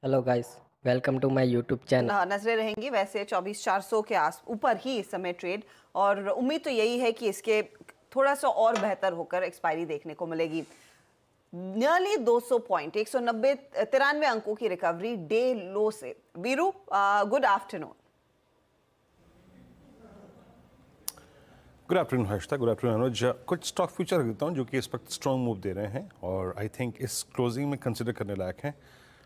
Hello guys, welcome to my YouTube channel. नजरें रहेंगी वैसे 24,400 के आस ऊपर ही इस समय ट्रेड, और उम्मीद तो यही है कि इसके थोड़ा सा और बेहतर होकर एक्सपायरी देखने को मिलेगी। नियरली 200 पॉइंट 190 93 अंकों की रिकवरी डे लो से। Veeru, good afternoon. Good afternoon Harshita, good afternoon Anuj. कुछ स्टॉक फ्यूचर देता हूँ जो कि इस वक्त स्ट्रॉन्ग मूव दे रहे हैं और आई थिंक इस क्लोजिंग में कंसिडर करने लायक हैं।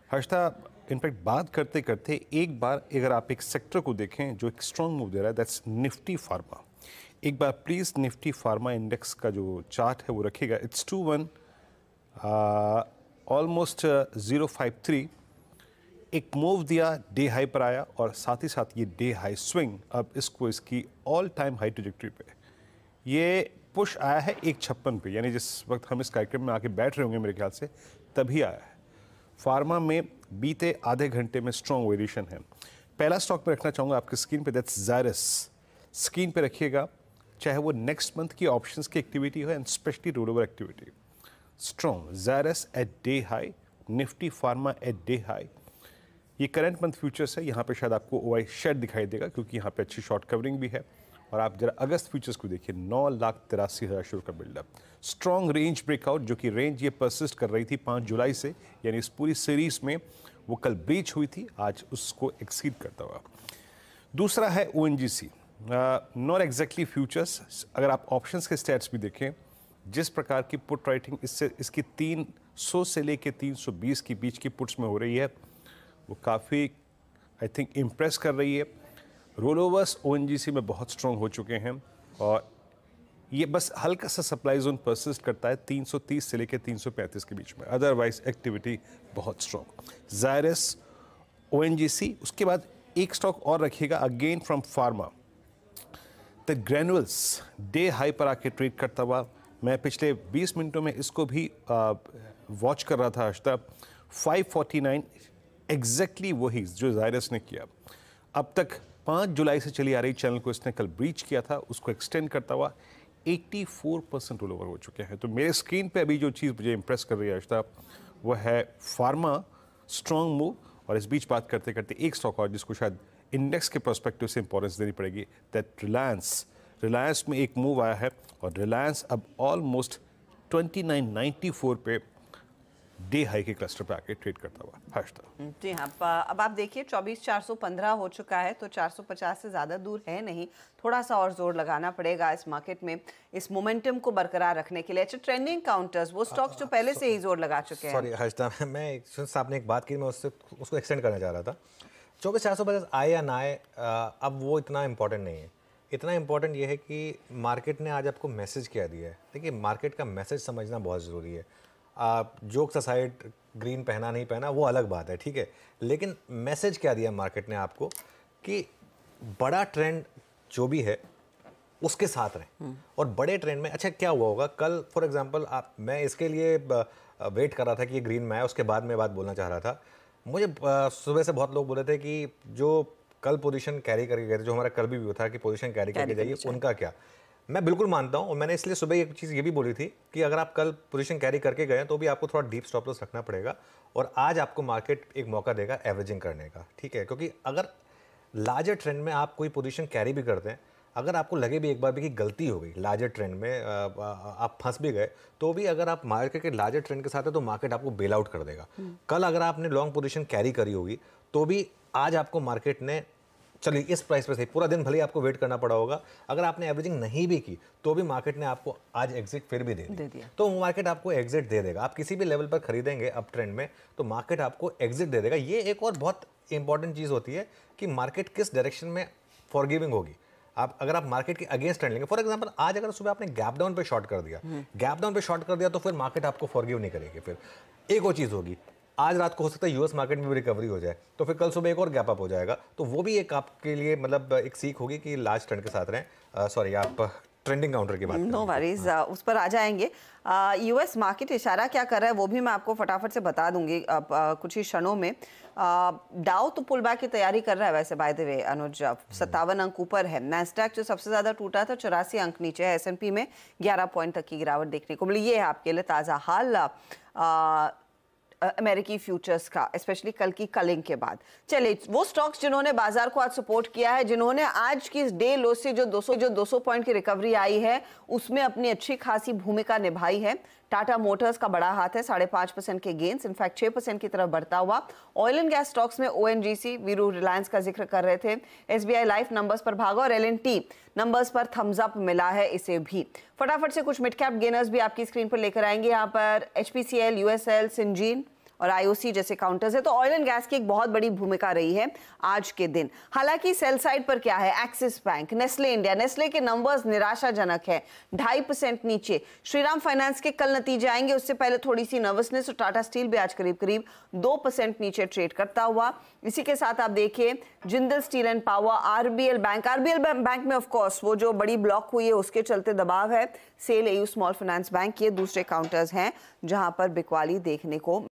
हर्षिता, इनफैक्ट बात करते करते एक बार अगर आप एक सेक्टर को देखें जो एक स्ट्रॉन्ग मूव दे रहा है, दैट्स निफ्टी फार्मा। एक बार प्लीज़ निफ्टी फार्मा इंडेक्स का जो चार्ट है वो रखिएगा। It's 21 almost 053। एक मूव दिया, डे हाई पर आया और साथ ही साथ ये डे हाई स्विंग अब इसको इसकी ऑल टाइम हाई ट्रैजेक्टरी पे ये पुश आया है 156 पे, यानी जिस वक्त हम इस कार्यक्रम में आके बैठ रहे होंगे मेरे ख्याल से तभी आया है। फार्मा में बीते आधे घंटे में स्ट्रॉन्ग वेरिएशन है। पहला स्टॉक में रखना चाहूँगा आपकी स्क्रीन पे, दैट्स ज़ायरस। स्क्रीन पे रखिएगा, चाहे वो नेक्स्ट मंथ की ऑप्शंस की एक्टिविटी हो and specially roll over activity. Strong Zydus at day high, Nifty pharma at day high. ये करंट मंथ फ्यूचर्स है, यहाँ पे शायद आपको ओआई शेड दिखाई देगा क्योंकि यहाँ पे अच्छी शॉर्ट कवरिंग भी है। और आप जरा अगस्त फ्यूचर्स को देखिए, 9,83,000 शुरू का बिल्डअप। स्ट्रॉन्ग रेंज ब्रेकआउट, जो कि रेंज ये परसिस्ट कर रही थी 5 जुलाई से, यानी इस पूरी सीरीज में वो कल ब्रीच हुई थी, आज उसको एक्सीड करता हुआ। दूसरा है ओएनजीसी, नॉट एग्जैक्टली फ्यूचर्स। अगर आप ऑप्शंस के स्टैट्स भी देखें, जिस प्रकार की पुट राइटिंग इसकी 300 से लेके 320 के बीच की पुट्स में हो रही है, वो काफ़ी आई थिंक इम्प्रेस कर रही है। रोल ओवर्स ओएनजीसी में बहुत स्ट्रॉन्ग हो चुके हैं और ये बस हल्का सा सप्लाई जोन परसिस्ट करता है 330 से लेकर 335 के बीच में, अदरवाइज एक्टिविटी बहुत स्ट्रॉन्ग। ज़ायरस, ओएनजीसी। उसके बाद एक स्टॉक और रखिएगा, again from pharma, the granules. Day high पर आके ट्रेड करता हुआ, मैं पिछले 20 मिनटों में इसको भी वॉच कर रहा था। आज तक 549 एग्जैक्टली वही जो ज़ायरस ने किया। अब तक 5 जुलाई से चली आ रही चैनल को इसने कल ब्रीच किया था, उसको एक्सटेंड करता हुआ 84% रोल ओवर हो चुके हैं। तो मेरे स्क्रीन पे अभी जो चीज़ मुझे इंप्रेस कर रही है आज वो है फार्मा, स्ट्रॉन्ग मूव। और इस बीच बात करते करते एक स्टॉक और जिसको शायद इंडेक्स के पर्सपेक्टिव से इंपॉर्टेंस देनी पड़ेगी, दैट रिलायंस। रिलायंस में एक मूव आया है और रिलायंस अब ऑलमोस्ट 2994 पे डे हाई के क्लस्टर पे आके ट्रेड करता हुआ। हर्षिता जी हाँ, अब आप देखिए 24,415 हो चुका है, तो 450 से ज़्यादा दूर है नहीं। थोड़ा सा और जोर लगाना पड़ेगा इस मार्केट में इस मोमेंटम को बरकरार रखने के लिए। अच्छा, ट्रेंडिंग काउंटर्स, वो स्टॉक्स जो पहले से ही जोर लगा चुके हैं। सॉरी हर्षिता, आपने एक बात की, मैं उसको एक्सटेंड करना चाह रहा था। 24,450 आए या ना आए, अब वो इतना इंपॉर्टेंट नहीं है। इतना इंपॉर्टेंट ये है कि मार्केट ने आज आपको मैसेज क्या दिया है। देखिए, मार्केट का मैसेज समझना बहुत ज़रूरी है। जोक्स असाइड, ग्रीन पहना नहीं पहना वो अलग बात है, ठीक है, लेकिन मैसेज क्या दिया मार्केट ने आपको कि बड़ा ट्रेंड जो भी है उसके साथ रहें। और बड़े ट्रेंड में अच्छा क्या हुआ होगा कल, फॉर एग्जांपल, मैं इसके लिए वेट कर रहा था कि ये ग्रीन में आए, उसके बाद मैं बात बोलना चाह रहा था। मुझे सुबह से बहुत लोग बोले थे कि जो कल पोजीशन कैरी करके गए थे, जो हमारा कल भी व्यू था कि पोजीशन कैरी करके जाइए, उनका क्या। मैं बिल्कुल मानता हूं, और मैंने इसलिए सुबह एक चीज़ ये भी बोली थी कि अगर आप कल पोजीशन कैरी करके गए तो भी आपको थोड़ा डीप स्टॉप लॉस रखना पड़ेगा। और आज आपको मार्केट एक मौका देगा एवरेजिंग करने का, ठीक है, क्योंकि अगर लार्जर ट्रेंड में आप कोई पोजीशन कैरी भी करते हैं, अगर आपको लगे भी एक बार भी कि गलती हो गई लार्जर ट्रेंड में, आप फंस भी गए, तो भी अगर आप मार्केट के लार्जर ट्रेंड के साथ है तो मार्केट आपको बेल आउट कर देगा। कल अगर आपने लॉन्ग पोजीशन कैरी करी होगी तो भी आज आपको मार्केट ने, चलिए इस प्राइस पे सही, पूरा दिन भले ही आपको वेट करना पड़ा होगा, अगर आपने एवरेजिंग नहीं भी की तो भी मार्केट ने आपको आज एग्जिट फिर भी दे दिया। तो मार्केट आपको एग्जिट दे देगा। आप किसी भी लेवल पर खरीदेंगे अप ट्रेंड में तो मार्केट आपको एग्जिट दे देगा। ये एक और बहुत इंपॉर्टेंट चीज़ होती है कि मार्केट किस डायरेक्शन में फॉरगिविंग होगी। अगर आप मार्केट के अगेंस्ट ट्रेंड लेंगे, फॉर एग्जांपल आज अगर सुबह आपने गैप डाउन पे शॉर्ट कर दिया, तो फिर मार्केट आपको फॉरगिव नहीं करेगी। फिर एक और चीज़ होगी, आज रात को हो सकता है यूएस मार्केट में भी रिकवरी हो जाए, तो फिर कल सुबह एक और गैप अप हो जाएगा, तो वो भी एक आपके लिए मतलब एक सीख होगी कि लार्ज ट्रेंड के साथ रहें। सॉरी, आप ट्रेंडिंग काउंटर की बात नो वरीज, उस पर आ जाएंगे। यूएस मार्केट इशारा क्या कर रहा है वो भी मैं आपको फटाफट से बता दूंगी कुछ ही क्षणों में। डाउ तो पुल बैक की तैयारी कर रहा है वैसे, बाय द वे अनुज, 57 अंक ऊपर है। नैस्डैक जो सबसे ज्यादा टूटा था 84 अंक नीचे है। एसएनपी में 11 पॉइंट तक की गिरावट देखने को मिली। ये है आपके लिए ताज़ा हाल। अमेरिकी फ्यूचर्स का, स्पेशली कल की कलिंग के बाद। चलिए, वो स्टॉक्स जिन्होंने बाजार को आज सपोर्ट किया है, जिन्होंने आज की इस डे लो से जो 200 पॉइंट की रिकवरी आई है उसमें अपनी अच्छी खासी भूमिका निभाई है। टाटा मोटर्स का बड़ा हाथ है, 5.5% के गेन्स, इनफैक्ट 6% की तरफ बढ़ता हुआ। ऑयल एंड गैस स्टॉक्स में ओएनजीसी, वीरू रिलायंस का जिक्र कर रहे थे, एसबीआई लाइफ नंबर्स पर भागा और एलएनटी नंबर्स पर थम्स अप मिला है इसे भी। फटाफट से कुछ मिड कैप गेनर्स भी आपकी स्क्रीन पर लेकर आएंगे। यहाँ पर एचपीसीएल, यूएसएल, सिंजीन और आईओसी जैसे काउंटर्स है। तो ऑयल एंड गैस की एक बहुत बड़ी भूमिका रही है आज के दिन। हालांकि सेल साइड पर क्या है, axis bank, Nestle India, Nestle के नंबर्स निराशाजनक है, 2.5% नीचे। श्रीराम फाइनेंस के कल नतीजे आएंगे, उससे पहले थोड़ी सी नर्वसनेस। और टाटा स्टील भी आज करीब करीब 2% नीचे ट्रेड करता हुआ। इसी के साथ आप देखिए Jindal steel and power, RBL bank में ऑफ कोर्स वो जो बड़ी ब्लॉक हुई है उसके चलते दबाव है। Sell, AU small finance bank, ये दूसरे काउंटर्स हैं जहां पर बिकवाली देखने को